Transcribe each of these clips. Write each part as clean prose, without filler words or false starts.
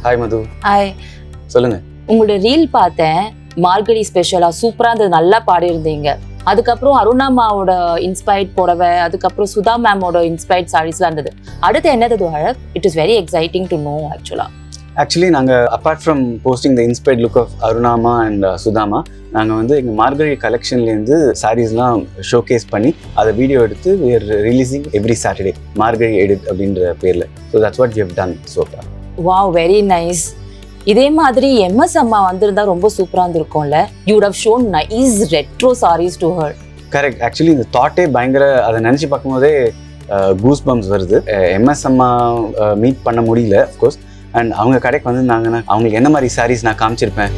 Hi மது. Hi. சொல்லுங்க. உங்களோட reel பார்த்தேன், மார்கழி ஸ்பெஷலா சூப்பரா இருந்தது, நல்லா பாடியிருந்தீங்க. அதுக்கப்புறம் அருணாமாவோட இன்ஸ்பயர்ட் புடவை, அதுக்கப்புறம் சுதா மேமோட இன்ஸ்பயர்ட் சாரீஸ்லாம் இருந்தது. அடுத்து என்னது அழக்? It is very exciting to know actually நாங்கள் apart from posting the inspired look of அருணாமா அண்ட் சுதாமா, நாங்கள் வந்து எங்கள் மார்கழி கலெக்ஷன்லேருந்து சாரீஸ்லாம் ஷோகேஸ் பண்ணி அதை வீடியோ எடுத்து we are releasing every Saturday Margazhi edit அப்படின்ற பேரில். So that's what we have done so far. Wow, very nice. இதே மாதிரி எம்எஸ் அம்மா வந்திருந்தா ரொம்ப சூப்பரா இருந்திருக்கும்ல. You would have shown nice retro sarees to her. Correct. Actually இந்த தாட்டே பயங்கர, அதை நினச்சி பார்க்கும்போதே கூஸ் பம்ப்ஸ் வருது. எம்எஸ் அம்மா மீட் பண்ண முடியல அஃப்கோர்ஸ். அண்ட் அவங்க கடைக்கு வந்திருந்தாங்கன்னா அவங்களுக்கு என்ன மாதிரி சாரீஸ் நான் காமிச்சிருப்பேன்.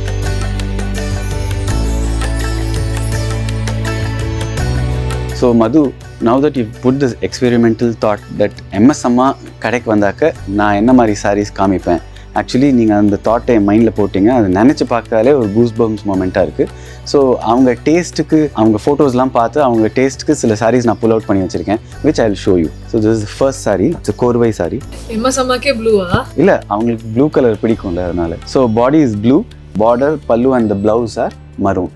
So Madhu, now that you put this experimental thought that MS அம்மா கடைக்கு வந்தாக்க நான் என்ன மாதிரி சாரீஸ் காமிப்பேன், ஆக்சுவலி நீங்கள் அந்த தாட்டை என் மைண்டில் போட்டிங்க. அதை நினச்சி பார்த்தாலே ஒரு கூஸ் பம்ப்ஸ் மொமெண்ட்டாக இருக்குது. ஸோ அவங்க டேஸ்ட்டுக்கு, அவங்க ஃபோட்டோஸ்லாம் பார்த்து அவங்க டேஸ்ட்டுக்கு சில சாரீஸ் நான் புல் அவுட் பண்ணி வச்சுருக்கேன், which I will show you. So this is the first saree. It's a korvai saree. MS அம்மாக்கே ப்ளூவா? இல்லை, அவங்களுக்கு ப்ளூ கலர் பிடிக்கும்ல, அதனால. So body is blue, border, pallu and the blouse are maroon.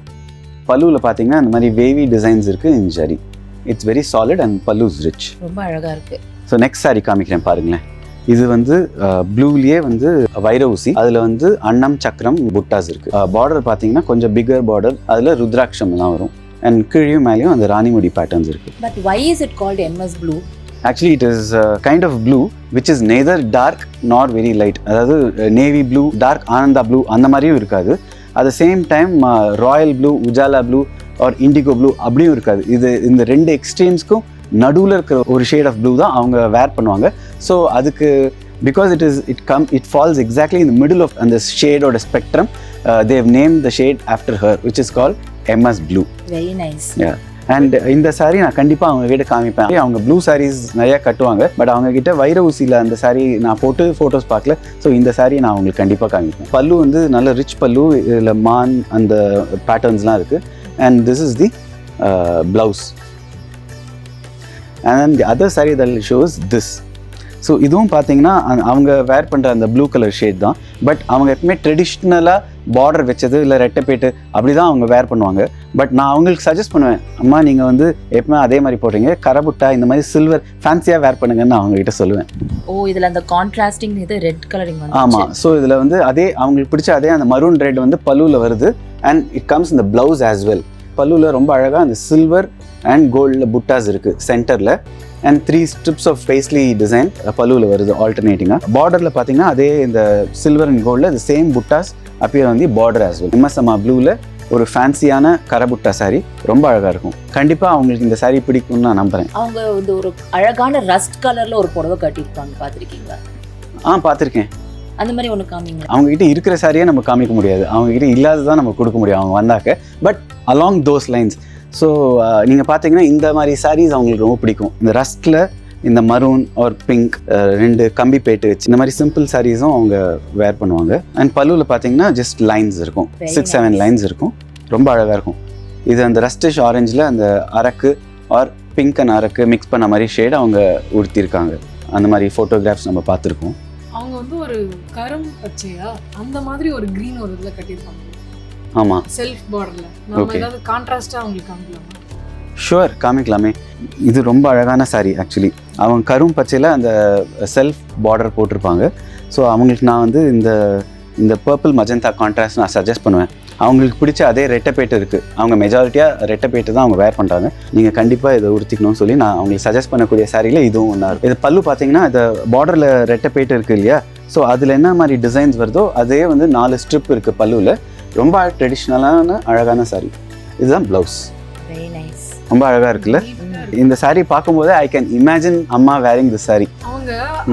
பல்லுவில் பார்த்தீங்கன்னா அந்த மாதிரி வேவி டிசைன்ஸ் இருக்குது in zari. It's very solid and pallu is rich. ரொம்ப அழகாக இருக்குது. ஸோ நெக்ஸ்ட் saree காமிக்கிறேன் பாருங்களேன். இது வந்து ப்ளூலேயே வந்து வைர ஊசி, அதில் வந்து அன்னம் சக்கரம் புட்டாஸ் இருக்குது. பார்டர் பார்த்தீங்கன்னா கொஞ்சம் பிகர் பார்டர், அதில் ருத்ராட்சம்லாம் வரும். அண்ட் கீழேயும் மேலேயும் அந்த ராணிமுடி பேட்டர்ன்ஸ் இருக்குது. But why is it called MS blue? Actually it is kind of blue which is neither dark nor very light. அதாவது navy blue, dark Ananda blue அந்த மாதிரியும் இருக்காது. At the same time royal blue, Ujala blue or indigo blue அப்படியும் இருக்காது. இது இந்த ரெண்டு எக்ஸ்ட்ரீம்ஸ்க்கும் நடுவில் இருக்கிற ஒரு ஷேட் ஆஃப் ப்ளூ தான் அவங்க வேர் பண்ணுவாங்க. ஸோ அதுக்கு because it falls exactly in the middle of அந்த ஷேடோட spectrum, they have named the shade after her, which is called MS Blue. Very nice. And இந்த சாரீ நான் கண்டிப்பாக அவங்க கிட்ட காமிப்பேன். அவங்க ப்ளூ சாரீஸ் நிறையா கட்டுவாங்க, பட் அவங்க கிட்ட வைர ஊசியில் அந்த சாரீ நான் போட்டு ஃபோட்டோஸ் பார்க்கல. ஸோ இந்த சாரீ நான் அவங்களுக்கு கண்டிப்பாக காமிப்பேன். பல்லு வந்து நல்ல ரிச் பல்லு, இதில் மான் அந்த பேட்டர்ன்ஸ்லாம் இருக்குது. And this is the blouse. And the other sari that shows this. So இதுவும் பார்த்தீங்கன்னா அவங்க வேர் பண்ணுற அந்த ப்ளூ கலர் ஷேட் தான். பட் அவங்க எப்பவுமே ட்ரெடிஷ்னலாக பார்டர் வச்சது இல்லை ரெட்டைப்பேட்டு அப்படி தான் அவங்க வேர் பண்ணுவாங்க. பட் நான் அவங்களுக்கு சஜஸ்ட் பண்ணுவேன், அம்மா நீங்கள் வந்து எப்பவுமே அதே மாதிரி போடுறீங்க, கரபுட்டா இந்த மாதிரி சில்வர் ஃபேன்சியாக வேர் பண்ணுங்கன்னு நான் அவங்ககிட்ட சொல்லுவேன். ஓ, இதில் அந்த கான்ட்ராஸ்டிங் இது ரெட் கலரிங் வந்து. ஆமாம். ஸோ இதில் வந்து அதே அவங்களுக்கு பிடிச்ச அதே அந்த மரூன் ரெட் வந்து பல்லுவில் வருது. அண்ட் இட் கம்ஸ் இந்த ப்ளவுஸ் ஆஸ் வெல். பல்லுவில் ரொம்ப அழகாக அந்த சில்வர் அண்ட் கோல்டில் புட்டாஸ் இருக்குது சென்டரில். And 3 strips of paisley design பல்லுவில் வருது ஆல்டர்னேட்டிங்காக. பார்டரில் பார்த்தீங்கன்னா அதே இந்த சில்வர் அண்ட் கோல்டில் இந்த சேம் புட்டாஸ் அப்பியர் வந்து பார்டர் ஆஸ் வெல். எம்எஸ் அம்மா ப்ளூவில் ஒரு ஃபேன்சியான கரபுட்டா சாரீ ரொம்ப அழகாக இருக்கும். கண்டிப்பாக அவங்களுக்கு இந்த சாரீ பிடிக்கும்னு நான் நம்புகிறேன். அவங்க வந்து ஒரு அழகான ரஸ்ட் கலரில் ஒரு புடவை கட்டியிருப்பாங்க, பார்த்துருக்கீங்களா? பார்த்துருக்கேன். அந்த மாதிரி ஒன்று காமிங்க. அவங்ககிட்ட இருக்கிற சாரியை நம்ம காமிக்க முடியாது, அவங்ககிட்ட இல்லாததான் நம்ம கொடுக்க முடியும் அவங்க வந்தாக்க. But along those lines. So நீங்கள் பார்த்தீங்கன்னா இந்த மாதிரி சாரீஸ் அவங்களுக்கு ரொம்ப பிடிக்கும். இந்த ரஸ்ட்டில் இந்த மரூன் ஆர் பிங்க் 2 கம்பி பேட்டு வச்சு இந்த மாதிரி சிம்பிள் சாரீஸும் அவங்க வேர் பண்ணுவாங்க. அண்ட் பல்லுவில் பார்த்தீங்கன்னா ஜஸ்ட் லைன்ஸ் இருக்கும், 6-7 லைன்ஸ் இருக்கும். ரொம்ப அழகாக இருக்கும். இது அந்த ரஸ்டிஷ் ஆரஞ்சில் அந்த அரக்கு ஆர் பிங்க் அண்ட் அரக்கு மிக்ஸ் பண்ண மாதிரி ஷேட் அவங்க உடுத்திருக்காங்க. அந்த மாதிரி ஃபோட்டோகிராஃப்ஸ் நம்ம பார்த்துருக்கோம். அவங்க வந்து ஒரு கரும் பச்சையா அந்த மாதிரி ஒரு கிரீன் ஒரு இதில் கட்டியிருப்பாங்க. ஆமாம், செல்ஃப் பார்டரில். நம்ம ஏதாவது கான்ட்ராஸ்டாக அவங்களுக்கு காமிக்கலாமா? ஷுவர், காமிக்கலாமே. இது ரொம்ப அழகான சாரீ ஆக்சுவலி. அவங்க கரும் பச்சையில் அந்த செல்ஃப் பார்டர் போட்டிருப்பாங்க. ஸோ அவங்களுக்கு நான் வந்து இந்த பர்பிள் மஜந்தா கான்ட்ராஸ்ட் நான் சஜஸ்ட் பண்ணுவேன். அவங்களுக்கு பிடிச்ச அதே ரெட்டைப்பேட்டு இருக்குது. அவங்க மெஜாரிட்டியாக ரெட்டைப்பேட்டு தான் அவங்க வேர் பண்ணுறாங்க. நீங்கள் கண்டிப்பாக இதை உடுத்திக்கணும்னு சொல்லி நான் அவங்களுக்கு சஜஸ்ட் பண்ணக்கூடிய சாரியில் இதுவும் ஒன்றா இருக்கும். இது பல்லு பார்த்தீங்கன்னா இந்த பார்டரில் ரெட்டைப்பேட்டு இருக்குது இல்லையா? ஸோ அதில் என்ன மாதிரி டிசைன்ஸ் வருதோ அதே வந்து 4 ஸ்ட்ரிப் இருக்குது பல்லுவில். ரொம்ப ட்ரெடிஷ்னலான அழகான சாரீ. இதுதான் ப்ளவுஸ். Very nice. ரொம்ப அழகாக இருக்குல்ல? இந்த சாரீ பார்க்கும்போது ஐ கேன் இமேஜின் அம்மா வேரிங் திஸ் சாரீ. அவங்க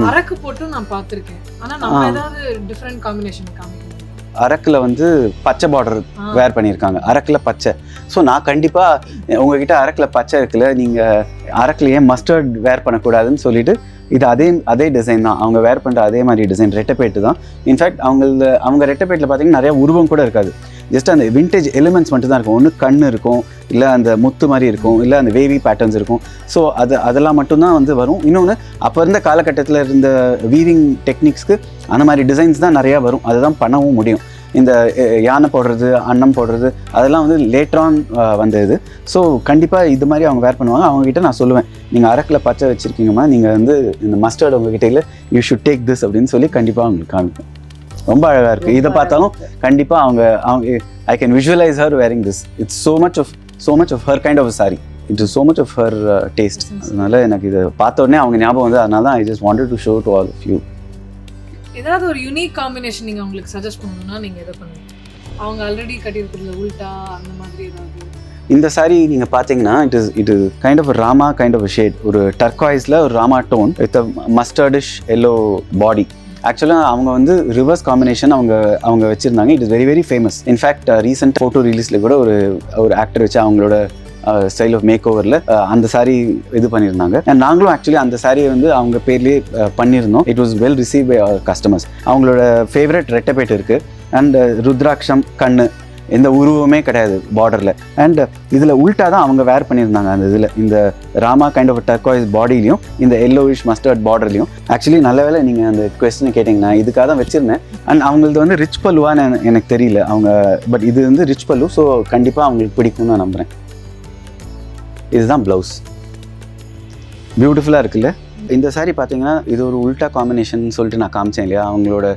அரக்கு போட்டு நான் பார்த்துருக்கேன். ஆனால் நம்ம ஏதாவது டிஃப்ரெண்ட் காம்பினேஷன் காமிக்கணும். அரக்கில் வந்து பச்சை பார்டர் வேர் பண்ணியிருக்காங்க, அரக்கில் பச்சை. ஸோ நான் கண்டிப்பாக உங்ககிட்ட அரக்கில் பச்சை இருக்குல்ல, நீங்கள் அரக்கில் ஏன் மஸ்டர்ட் வேர் பண்ணக்கூடாதுன்னு சொல்லிட்டு இது அதே டிசைன் தான் அவங்க வேர் பண்ணுற அதே மாதிரி டிசைன் ரெட்டைப்பேட்டு தான். இன்ஃபேக்ட் அவங்க ரெட்டைப்பேட்டில் பார்த்தீங்கன்னா நிறையா உருவம் கூட இருக்காது. ஜஸ்ட் அந்த விண்டேஜ் எலிமெண்ட்ஸ் மட்டும் தான் இருக்கும். ஒன்று கண் இருக்கும், இல்லை அந்த முத்து மாதிரி இருக்கும், இல்லை அந்த வேவி பேட்டர்ன்ஸ் இருக்கும். ஸோ அதெல்லாம் மட்டும்தான் வந்து வரும். இன்னொன்று அப்போ இருந்த காலகட்டத்தில் இருந்த வீவிங் டெக்னிக்ஸ்க்கு அந்த மாதிரி டிசைன்ஸ் தான் நிறையா வரும். அதுதான் பண்ணவும் முடியும். இந்த யானை போடுறது, அன்னம் போடுறது அதெல்லாம் வந்து லேட்டரான் வந்தது. ஸோ கண்டிப்பாக இது மாதிரி அவங்க வேர் பண்ணுவாங்க. அவங்ககிட்ட நான் சொல்லுவேன், நீங்கள் அரக்கில் பச்சை வச்சுருக்கீங்கம்மா, நீங்கள் வந்து இந்த மஸ்டர்ட் உங்ககிட்ட இல்லை, யூ ஷுட் டேக் திஸ் அப்படின்னு சொல்லி கண்டிப்பாக அவங்களுக்கு காமிப்பேன். ரொம்ப அழகாக இருக்குது. இதை பார்த்தாலும் கண்டிப்பாக அவங்க I can visualize her wearing this. It's so much of her kind of a saree. It is so much of her taste. அதனால எனக்கு இதை பார்த்த உடனே அவங்க ஞாபகம் வந்து, அதனால தான் I just wanted to show to all of you. ஏதாவது ஒரு யூனிக் காம்பினேஷன் நீங்கள் அவங்களுக்கு சஜஸ்ட் பண்ணணும்னா நீங்கள் எதை பண்ணுவீங்க? அவங்க ஆல்ரெடி கட்டியிருக்கிறதுல உல்டா அந்த மாதிரி ஏதாவது? இந்த சாரி நீங்கள் பார்த்தீங்கன்னா it is kind of rama kind of shade. ஒரு டர்காய்ஸில் ஒரு rama tone with mustardish yellow body. ஆக்சுவலாக அவங்க வந்து ரிவர்ஸ் காம்பினேஷன் அவங்க வச்சுருந்தாங்க. It is very very famous. In fact recent photo ரிலீஸில் கூட ஒரு ஆக்டர் வச்சு அவங்களோட ஸ்டைல் ஆஃப் மேக் ஓவரில் அந்த சாரீ இது பண்ணியிருந்தாங்க. நாங்களும் ஆக்சுவலி அந்த சாரியை வந்து அவங்க பேர்லேயே பண்ணியிருந்தோம். It was well receive by our customers. அவங்களோட ஃபேவரட் ரெட்டப்பேட் இருக்குது. அண்ட் ருத்ராட்சம் கண்ணு எந்த உருவமே கிடையாது பார்டரில். அண்ட் இதில் உல்ட்டா தான் அவங்க வேர் பண்ணியிருந்தாங்க. அந்த இதில் இந்த ராமா கைண்ட் ஆஃப் டர்காய்ஸ் பாடிலையும் இந்த எல்லோவிஷ் மஸ்டர்ட் பார்டர்லையும். ஆக்சுவலி நல்ல வேலை நீங்கள் அந்த கொஸ்டினை கேட்டிங்கன்னா இதுக்காக தான் வச்சுருந்தேன். அண்ட் அவங்களது வந்து ரிச் பல்லுவான்னு எனக்கு தெரியல அவங்க, பட் இது வந்து ரிச் பல்லு. ஸோ கண்டிப்பாக அவங்களுக்கு பிடிக்கும்னு நான் நம்புகிறேன். இதுதான் ப்ளவுஸ். பியூட்டிஃபுல்லாக இருக்குல்ல? இந்த சாரீ பார்த்தீங்கன்னா இது ஒரு உல்ட்டா காம்பினேஷன் சொல்லிட்டு நான் காமிச்சேன் இல்லையா?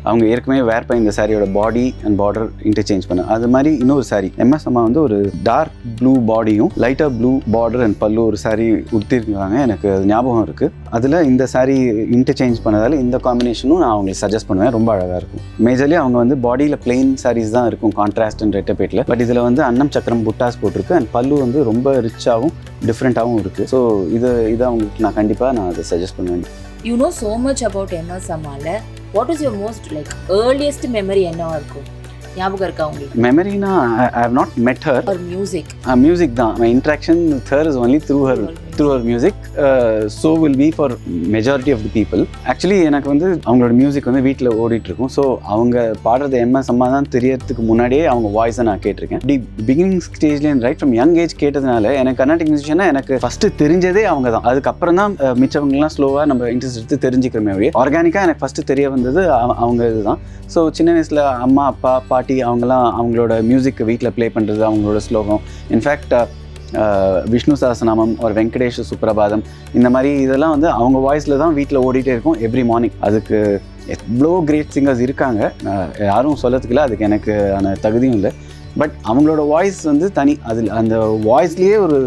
அவங்க ஏற்கனவே வேர் பண்ணி இந்த சாரியோட பாடி அண்ட் பார்டர் இன்டர்சேஞ்ச் பண்ண. அது மாதிரி இன்னொரு சாரீ எம்எஸ் அம்மா வந்து ஒரு டார்க் ப்ளூ பாடியும் லைட்டாக ப்ளூ பார்டர் அண்ட் பல்லு ஒரு சாரீ உடுத்திருக்காங்க. எனக்கு அது ஞாபகம் இருக்குது. அதில் இந்த சாரீ இன்டர்சேஞ்ச் பண்ணதால் இந்த காம்பினேஷனும் நான் அவங்களுக்கு சஜஸ்ட் பண்ணுவேன். ரொம்ப அழகாக இருக்கும். மேஜர்லி அவங்க வந்து பாடியில் பிளெயின் சாரீஸ் தான் இருக்கும் கான்ட்ராஸ்ட் அண்ட் ரெட்டப்பேட்டில். பட் இதில் வந்து அன்னம் சக்கரம் புட்டாஸ் போட்டிருக்கு. அண்ட் பல்லு வந்து ரொம்ப ரிச்சாகவும் டிஃப்ரெண்ட்டாகவும் இருக்குது. ஸோ இது அவங்களுக்கு நான் கண்டிப்பாக அதை சஜஸ்ட் பண்ணுவேன். You know so much about MS Amala. What is your most earliest memory என்னவா இருக்கும்? ஞாபகம் இருக்கா உங்களுக்கு? மெமரினா I have not met her. Or music? Music தான். My interaction with her is only through her music. So will be for majority of the people. Actually எனக்கு வந்து அவங்களோட music வந்து வீட்டில் ஓடிட்டு இருக்கும். ஸோ அவங்க பாடுறது எம்எஸ் அம்மா தான் தெரியறதுக்கு முன்னாடியே அவங்க வாய்ஸை நான் கேட்டிருக்கேன். பிகினிங் ஸ்டேஜ்லேயும் ரைட் ஃப்ரம் யங் ஏஜ் கேட்டதுனால எனக்கு கர்நாடிக் மியூசிஷியனா எனக்கு ஃபஸ்ட்டு தெரிஞ்சதே அவங்க தான். அதுக்கப்புறம் தான் மிச்சவங்கலாம் ஸ்லோவாக நம்ம இன்ட்ரெஸ்ட் எடுத்து தெரிஞ்சுக்கிறோமே அப்படியே. ஆர்கானிக்காக எனக்கு ஃபஸ்ட்டு தெரிய வந்தது அவங்க இதுதான். ஸோ சின்ன வயசில் அம்மா அப்பா பாட்டி அவங்களாம் அவங்களோட மியூசிக் வீட்டில் ப்ளே பண்ணுறது, அவங்களோட ஸ்லோகம். இன்ஃபேக்ட் விஷ்ணு சஹஸ்ரநாமம் ஒரு வெங்கடேஷ் சுப்ரபாதம் இந்த மாதிரி இதெல்லாம் வந்து அவங்க வாய்ஸில் தான் வீட்டில் ஓடிட்டே இருக்கும் எவ்ரி மார்னிங். அதுக்கு எவ்வளோ கிரேட் சிங்கர்ஸ் இருக்காங்க, யாரும் சொல்லத்துக்கு இல்லை, அதுக்கு எனக்கு அந்த தகுதியும் இல்லை. பட் அவங்களோட வாய்ஸ் வந்து தனி. அதில் அந்த வாய்ஸ்லேயே ஒரு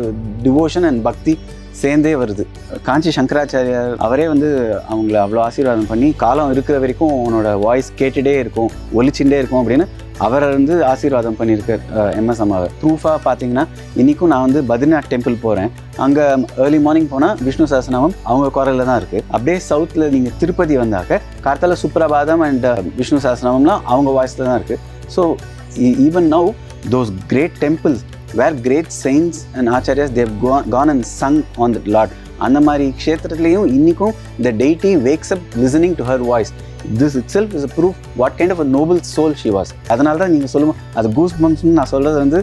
டிவோஷன் அண்ட் பக்தி சேர்ந்தே வருது. காஞ்சி சங்கராச்சாரியார் அவரே வந்து அவங்கள அவ்வளோ ஆசீர்வாதம் பண்ணி காலம் இருக்கிற வரைக்கும் உன்னோட வாய்ஸ் கேட்டுகிட்டே இருக்கும், ஒலிச்சுட்டே இருக்கும் அப்படின்னு அவரை வந்து ஆசீர்வாதம் பண்ணியிருக்கார் எம்எஸ் அம்மாவை. ப்ரூஃபாக பார்த்தீங்கன்னா இன்றைக்கும் நான் வந்து பத்ரிநாத் டெம்பிள் போகிறேன். அங்கே ஏர்லி மார்னிங் போனால் விஷ்ணு சஹஸ்ரநாமம் அவங்க குரலில் தான் இருக்குது. அப்படியே சவுத்தில் நீங்கள் திருப்பதி வந்தாக்க கார்த்தால சுப்ரபாதம் அண்ட் விஷ்ணு சஹஸ்ரநாமம்லாம் அவங்க வாய்ஸில் தான் இருக்குது. So even now those great temples where great saints and acharyas they have gone and sung on the Lord. அந்த மாதிரி க்ஷேத்திரத்துலேயும் இன்றைக்கும் the deity wakes up listening to her voice. This itself is a proof what kind of a noble soul she was. அதனால தான் நீங்கள் சொல்லுவோம் அது goose பம்ப்ஸ்னு நான் சொல்கிறது வந்து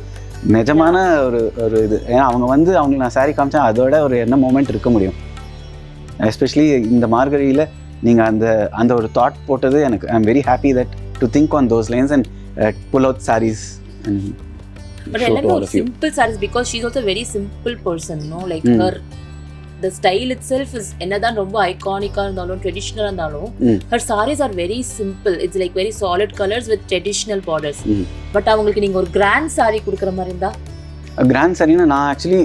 நிஜமான ஒரு இது. ஏன்னா அவங்களுக்கு நான் சாரி காமிச்சேன், அதோட ஒரு என்ன மூமெண்ட் இருக்க முடியும். எஸ்பெஷலி இந்த மார்கழியில் நீங்கள் அந்த ஒரு தாட் போட்டது எனக்கு I am very happy that to think on those lines and pull out sarees and but எல்லாமே ஒரு simple sarees because she is also a very simple person, no, like her the style itself is என்னதான் ரொம்ப ஐகானிக்கா இருந்தாலும் ட்ரெடிஷனலா இருந்தாலும் her sarees are very simple. It's like very solid colors with traditional borders. But அவங்களுக்கு நீங்க ஒரு grand saree கொடுக்குற மாதிரி இருந்தா? கிராண்ட் சாரின்னா நான் ஆக்சுவலி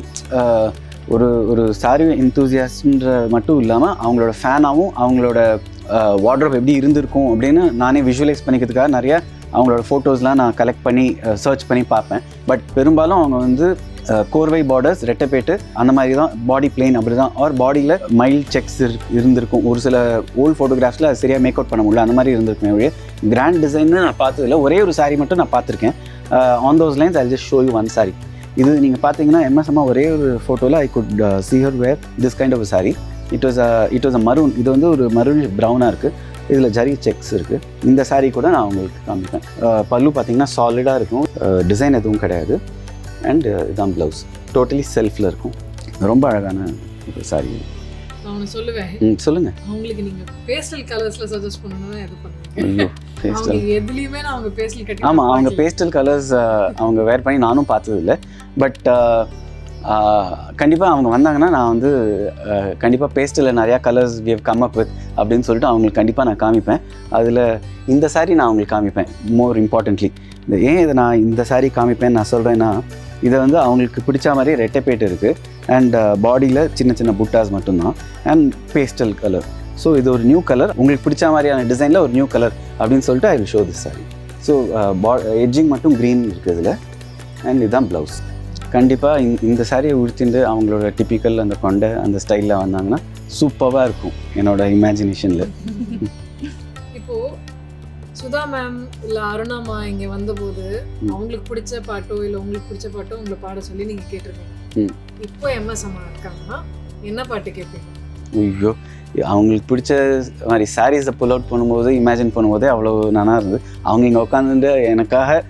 ஒரு சாரி என்தூசியாஸ்ட்ன்ற மட்டும் இல்லாமல் அவங்களோட ஃபேனாகவும் அவங்களோட வார்ட்ரோப் எப்படி இருந்திருக்கும் அப்படின்னு நானே விஷுவலைஸ் பண்ணிக்கிறதுக்காக நிறைய அவங்களோட ஃபோட்டோஸ்லாம் நான் கலெக்ட் பண்ணி சர்ச் பண்ணி பார்ப்பேன். பட் பெரும்பாலும் அவங்க வந்து கோர்வை பார்டர்ஸ் ரெட்டப்பேட்டு அந்த மாதிரி தான், பாடி பிளெயின் அப்படி தான், ஆர் பாடியில் மைல்ட் செக்ஸ் இருந்திருக்கும். ஒரு சில ஓல்டு ஃபோட்டோகிராஃப்ஸில் அது சரியாக மேக் அவுட் பண்ண முடியல, அந்த மாதிரி இருந்திருக்குமே ஒழிய கிராண்ட் டிசைன்னு நான் பார்த்ததில்ல. ஒரே ஒரு சாரீ மட்டும் நான் பார்த்துருக்கேன். On those lines I just show you one sari. இது நீங்கள் பார்த்தீங்கன்னா எம்எஸ் அம்மா ஒரே ஒரு ஃபோட்டோவில் I could see her wear this kind of a saree. It was a maroon. இது வந்து ஒரு மரூனிஷ் ப்ரௌனாக இருக்குது. இதில் ஜரி செக்ஸ் இருக்குது. இந்த saree கூட நான் உங்களுக்கு காமிப்பேன். பல்லு பார்த்தீங்கன்னா சாலிடாக இருக்கும், டிசைன் எதுவும் கிடையாது. அண்ட் இதான் ப்ளவுஸ் டோட்டலி செல்ஃபில் இருக்கும். ரொம்ப அழகான ஒரு saree. நான் ஒன்று சொல்லுவேன், சொல்லுங்கள். அவங்களுக்கு நீங்கள் பேஸ்டல் கலர்ஸில் சஜஸ்ட் பண்ணணும்னா எது பண்ணுவீங்க? ஐயோ பேஸ்டல். அவங்க எதுலேயுமே நான் அவங்க பேஸ்டல் கட்டி ஆமாம், அவங்க பேஸ்டல் கலர்ஸ் அவங்க வேர் பண்ணி நானும் பார்த்ததில்ல. பட் கண்டிப்பாக அவங்க வந்தாங்கன்னா நான் வந்து கண்டிப்பாக பேஸ்டலில் நிறையா colours we have come up with அப்படின்னு சொல்லிட்டு அவங்களுக்கு கண்டிப்பாக நான் காமிப்பேன். அதில் இந்த saree நான் அவங்களுக்கு காமிப்பேன். மோர் இம்பார்ட்டன்ட்லி ஏன் இதை நான் இந்த saree காமிப்பேன்னு நான் சொல்கிறேன்னா, இதை வந்து அவங்களுக்கு பிடிச்ச மாதிரி ரெட்டைப்பேட் இருக்குது அண்ட் பாடியில் சின்ன சின்ன புட்டாஸ் மட்டும்தான் அண்ட் பேஸ்டல் கலர். ஸோ இது ஒரு நியூ கலர், உங்களுக்கு பிடிச்ச மாதிரியான டிசைனில் ஒரு நியூ கலர் அப்படின்னு சொல்லிட்டு I will show this saree. So edging மட்டும் க்ரீன் இருக்குது இதில். அண்ட் இதுதான் ப்ளவுஸ். கண்டிப்பாக இந்த சாரியை உடுத்திட்டு அவங்களோட டிப்பிக்கல் அந்த கொண்டை அந்த ஸ்டைலில் வந்தாங்கன்னா சூப்பராக இருக்கும் என்னோட இமேஜினேஷனில். இப்போது சுதா மேம் இல்லை அருணாமா இங்கே வந்தபோது அவங்களுக்கு பிடிச்ச பாட்டோ இல்லை உங்களுக்கு பிடிச்ச பாட்டோ உங்களை பாட சொல்லி நீங்கள் கேட்டிருக்கீங்க. இப்போ எம்எஸ் அம்மா இருக்காங்கன்னா என்ன பாட்டு கேட்பீங்க? ஐயோ, அவங்களுக்கு பிடிச்ச மாதிரி சாரீஸை புல் அவுட் பண்ணும்போது இமேஜின் பண்ணும்போதே அவ்வளோ நல்லா இருந்தது. அவங்க இங்கே உட்காந்துட்டு எனக்காக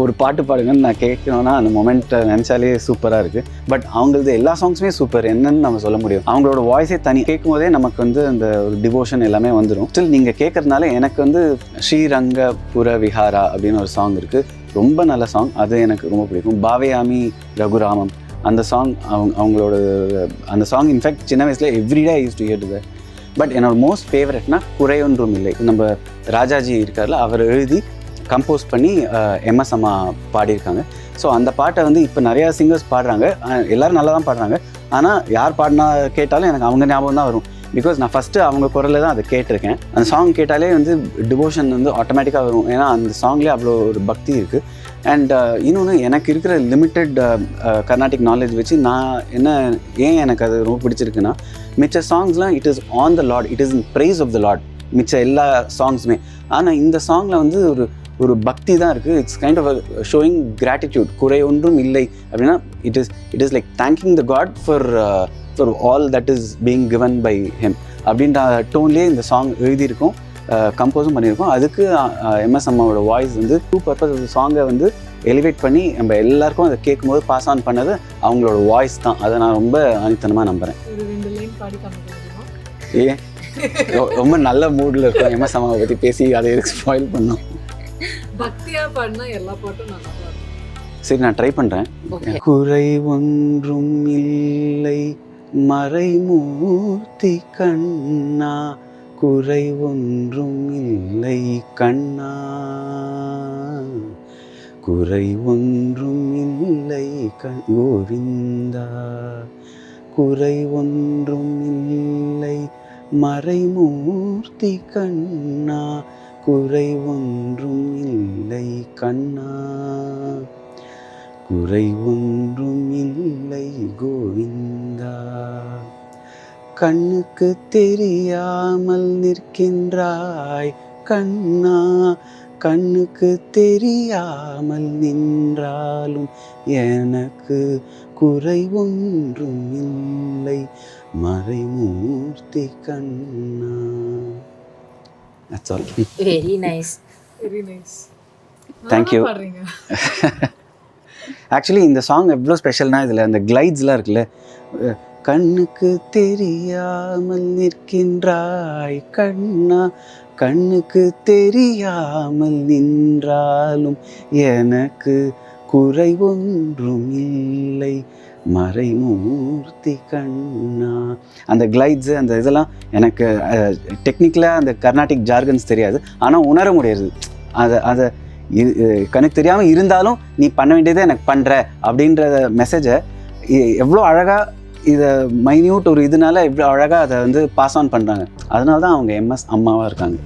ஒரு பாட்டு பாடுங்கன்னு நான் கேட்கணுன்னா அந்த மொமெண்ட்டை நினச்சாலே சூப்பராக இருக்குது. பட் அவங்களது எல்லா சாங்ஸுமே சூப்பர், என்னன்னு நம்ம சொல்ல முடியும். அவங்களோட வாய்ஸே தனி, கேட்கும் போதே நமக்கு வந்து அந்த ஒரு டிவோஷன் எல்லாமே வந்துடும். ஸ்டில் நீங்கள் கேட்குறதுனால எனக்கு வந்து ஸ்ரீரங்கபுர விஹாரா அப்படின்னு ஒரு சாங் இருக்குது, ரொம்ப நல்ல சாங், அது எனக்கு ரொம்ப பிடிக்கும். பாவேயாமி ரகுராமம் அந்த சாங் அவங்களோட அந்த சாங் இன்ஃபேக்ட் சின்ன வயசில் everyday I use to hear that. But என்னோட மோஸ்ட் ஃபேவரட்னா குறையொன்றும் இல்லை. நம்ம ராஜாஜி இருக்கார்ல, அவர் எழுதி கம்போஸ் பண்ணி எம்எஸ் அம்மா பாடியிருக்காங்க. ஸோ அந்த பாட்டை வந்து இப்போ நிறையா சிங்கர்ஸ் பாடுறாங்க, எல்லோரும் நல்லா தான் பாடுறாங்க. ஆனால் யார் பாடினா கேட்டாலும் எனக்கு அவங்க ஞாபகம் தான் வரும். பிகாஸ் நான் ஃபஸ்ட்டு அவங்க குரலில் தான் அதை கேட்டிருக்கேன். அந்த சாங் கேட்டாலே வந்து டிவோஷன் வந்து ஆட்டோமேட்டிக்காக வரும். ஏன்னா அந்த சாங்லேயே அவ்வளோ ஒரு பக்தி இருக்குது. அண்ட் இன்னொன்று எனக்கு இருக்கிற லிமிட்டட் கர்நாடிக் நாலேஜ் வச்சு நான் ஏன் எனக்கு அது ரொம்ப பிடிச்சிருக்குன்னா, மிச்ச சாங்ஸ்லாம் it is on the lord, it is in praise of the lord மிச்ச எல்லா சாங்ஸுமே. ஆனால் இந்த சாங்கில் வந்து ஒரு பக்தி தான் இருக்குது. It's kind of showing gratitude. குறை ஒன்றும் இல்லை அப்படின்னா it is like thanking the god for all that is being given by him அப்படின்ற டோன்லேயே இந்த சாங் எழுதியிருக்கோம், கம்போஸும் பண்ணியிருக்கோம். அதுக்கு எம்எஸ் அம்மாவோட வாய்ஸ் வந்து டூ பர்பஸ் ஆஃப் சாங்கை வந்து எலிவேட் பண்ணி நம்ம எல்லாருக்கும் அதை கேட்கும்போது பாஸ் ஆன் பண்ணது அவங்களோட வாய்ஸ் தான். அதை நான் ரொம்ப ஆணித்தனமாக நம்புகிறேன். ஏன் ரொம்ப நல்ல மூடில் இருக்கும் எம்எஸ் அம்மாவை பற்றி பேசி அதை எதுக்கு ஸ்பாயில் பண்ணோம். பக்தியாக பாடினா எல்லா பாட்டும் நல்லா இருக்கும். சரி, நான் ட்ரை பண்ணுறேன். குறை ஒன்றும் இல்லை மறைமூர்த்தி கண்ணா, குறை ஒன்றும் இல்லை கண்ணா, குறை ஒன்றும் இல்லை கோவிந்தா, குறை ஒன்றும் இல்லை மறைமூர்த்தி கண்ணா, குறை ஒன்றும் இல்லை கண்ணா, குறை ஒன்றும் இல்லை கோவிந்தா. கண்ணுக்கு தெரியாமல் நிற்கின்றாய் கண்ணா, கண்ணுக்கு தெரியாமல் நின்றாலும் எனக்கு குறை ஒன்றும் இல்லை மறைமூர்த்தி கண்ணா. That's all. Very nice. Very nice. Thank you. Actually இந்த சாங் எவ்வளோ ஸ்பெஷல்னா, இதில் அந்த கிளைட்ஸ்லாம் இருக்குல்ல, கண்ணுக்கு தெரியாமல் நிற்கின்றாய் கண்ணா, கண்ணுக்கு தெரியாமல் நின்றாலும் எனக்கு குறை ஒன்றும் இல்லை மறைமூர்த்தி கண்ணா. அந்த கிளைட்ஸு அந்த இதெல்லாம் எனக்கு டெக்னிக்கலாக அந்த கர்நாடிக் ஜார்கன்ஸ் தெரியாது, ஆனால் உணர முடியாது. அதை கணக்கு தெரியாமல் இருந்தாலும் நீ பண்ண வேண்டியதை எனக்கு பண்ணுற அப்படின்ற மெசேஜை எவ்வளோ அழகாக இதை மைன்யூட் ஒரு இதனால எவ்வளோ அழகாக அதை வந்து பாஸ் ஆன் பண்ணுறாங்க. அதனால தான் அவங்க எம்எஸ் அம்மாவாக இருக்காங்க.